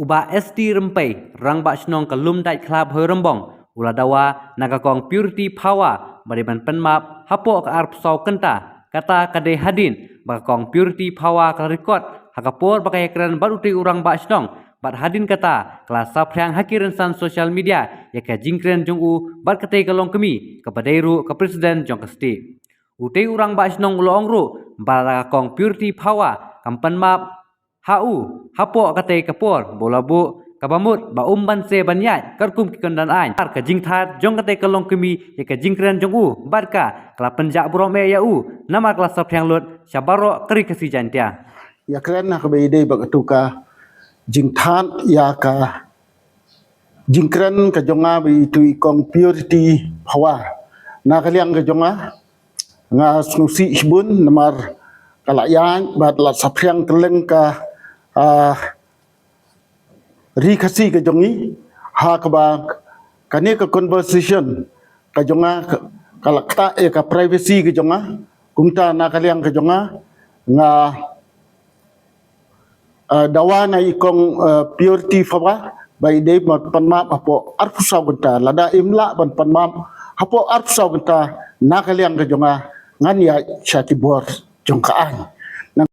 Uba SD rempai rang bak snong kalum dait klab hoi rembong ula dawa nagakong purity power bariban penmap hapo ka arp sau kenta kata kade hadin bakong purity power ka record hakapor bakai keren baru ti urang bak snong bat hadin kata kelas sapriang hakiran san sosial media ya ka jingkren jong u bat kate kalong kemi kepada ru ke presiden jong kesti utai urang bak snong ulo ongru bakong purity power kampan map HU hapo kate kapor bolabu kabamut ba umban se banyai karkum kikandan ain ar ka jingthat jong kate kalong kemi ya ka jingkren jong u barka kala penjak brome ya u nama kelas sapriang lut syabaro keri kasi jantia ya keren nak beide bagatuka jingthat ya ka jingkren ka jonga bi tu ikong purity power na kaliang ka jonga nga snusi ibun namar kalayan bat la sapriang keleng ka rikasi ke jongi ha kaba kani ke conversation ke jonga kalakta ka privacy ke jonga kumta na kaliang ke jonga nga dawa na ikong purity fawa by day panmap apo arpusaw genta lada imla panmap apo arpusaw genta na kaliang ke jonga ngania syatibor jongkaan